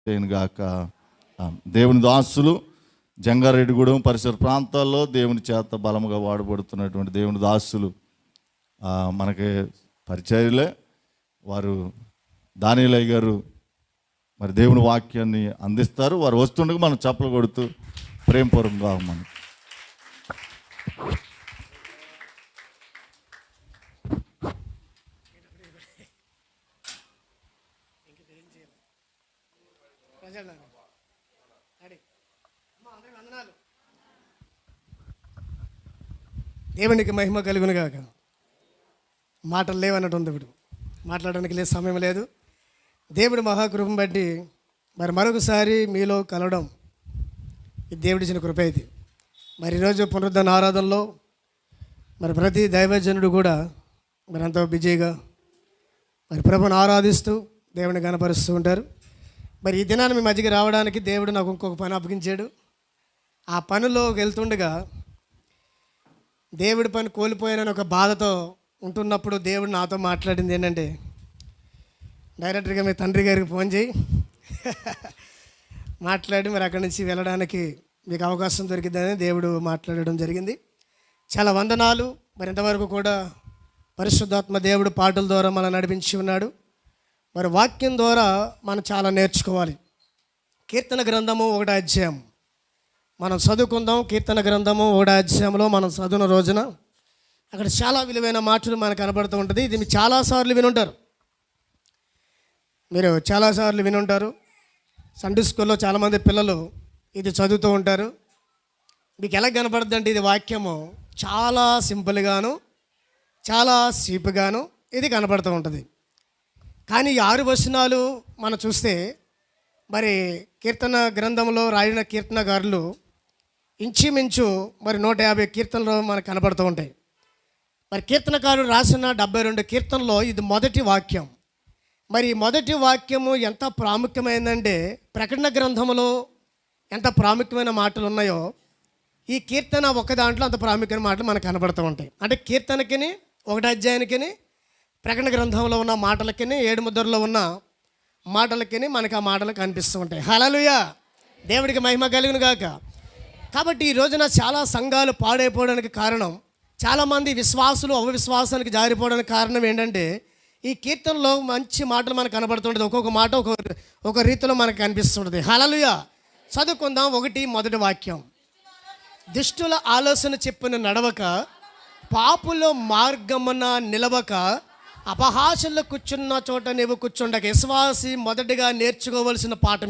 గాక. దేవుని దాసులు జంగారెడ్డిగూడెం పరిసర ప్రాంతాల్లో దేవుని చేత బలముగా వాడబడుతున్నటువంటి దేవుని దాసులు మనకి పరిచర్యలే. వారు దానియేలయ్య గారు మరి దేవుని వాక్యాన్ని అందిస్తారు. వారు వస్తుండగా మనం చప్పలు కొడుతూ ప్రేమపూర్వకంగా మనం దేవునికి మహిమ కలుగును గాక. మాటలు లేవన్నట్టు ఉంది. ఇప్పుడు మాట్లాడడానికి లేదు, సమయం లేదు. దేవుడి మహాకృపను బట్టి మరి మరొకసారి మీలో కలవడం ఇది దేవుడిచ్చిన కృప. ఇది మరి ఈరోజు పునరుద్ధరణ ఆరాధనలో మరి ప్రతి దైవజనుడు కూడా మరి ఎంతో బిజీగా మరి ప్రభుని ఆరాధిస్తూ దేవుని కనపరుస్తూ ఉంటారు. మరి ఈ దినాన్ని మీ మధ్యకి రావడానికి దేవుడు నాకు ఇంకొక పని అప్పగించాడు. ఆ పనిలో వెళ్తుండగా దేవుడి పని కోల్పోయానని ఒక బాధతో ఉంటున్నప్పుడు దేవుడు నాతో మాట్లాడింది ఏంటంటే, డైరెక్టర్గా మీ తండ్రి గారికి ఫోన్ చేయి మాట్లాడి మరి అక్కడి నుంచి వెళ్ళడానికి మీకు అవకాశం దొరికిందని దేవుడు మాట్లాడడం జరిగింది. చాలా వందనాలు. మరి ఇంతవరకు కూడా పరిశుద్ధాత్మ దేవుడు పాటల ద్వారా మనం నడిపించి ఉన్నాడు. మరి వాక్యం ద్వారా మనం చాలా నేర్చుకోవాలి. కీర్తన గ్రంథము 1వ అధ్యాయం మనం చదువుకుందాం. కీర్తన గ్రంథము 1వ అధ్యాయంలో మనం చదువున రోజున అక్కడ చాలా విలువైన మాటలు మనకు కనబడుతూ ఉంటుంది. ఇది మీరు చాలాసార్లు వినుంటారు. సండే స్కూల్లో చాలామంది పిల్లలు ఇది చదువుతూ ఉంటారు. మీకు ఎలా కనపడుతుంది అంటే ఇది వాక్యము చాలా సింపుల్గాను చాలా సీపుగాను ఇది కనపడుతూ ఉంటుంది. కానీ ఈ 6 వచనాలు మనం చూస్తే మరి కీర్తన గ్రంథంలో రాయన కీర్తనకారులు ఇంచుమించు మరి 150 కీర్తనలు మనకు కనబడుతూ ఉంటాయి. మరి కీర్తనకారుడు రాసిన 72 కీర్తనలో ఇది మొదటి వాక్యం. మరి మొదటి వాక్యము ఎంత ప్రాముఖ్యమైందంటే, ప్రకటన గ్రంథంలో ఎంత ప్రాముఖ్యమైన మాటలు ఉన్నాయో ఈ కీర్తన ఒక దాంట్లో అంత ప్రాముఖ్యమైన మాటలు మనకు కనబడుతూ ఉంటాయి. అంటే కీర్తనకిని 1వ అధ్యాయానికి ప్రకటన గ్రంథంలో ఉన్న మాటలకి 7 ముద్రలో ఉన్న మాటలకి మనకు ఆ మాటలు కనిపిస్తూ ఉంటాయి. హల్లెలూయా, దేవుడికి మహిమ కలుగును గాక. కాబట్టి ఈ రోజున చాలా సంఘాలు పాడైపోవడానికి కారణం, చాలామంది విశ్వాసులు అవిశ్వాసానికి జారిపోవడానికి కారణం ఏంటంటే, ఈ కీర్తనలో మంచి మాటలు మనకు కనబడుతుంటుంది. ఒక్కొక్క మాట ఒక రీతిలో మనకు కనిపిస్తుంటుంది. హల్లెలూయా. చదువుకుందాం. మొదటి వాక్యం, దుష్టుల ఆలోచన చెప్పిన నడవక, పాపుల మార్గమున నిలవక, అపహాసంలో కూర్చున్న చోట నీవు కూర్చుండక. విశ్వాసి మొదటిగా నేర్చుకోవలసిన పాఠం ఇది.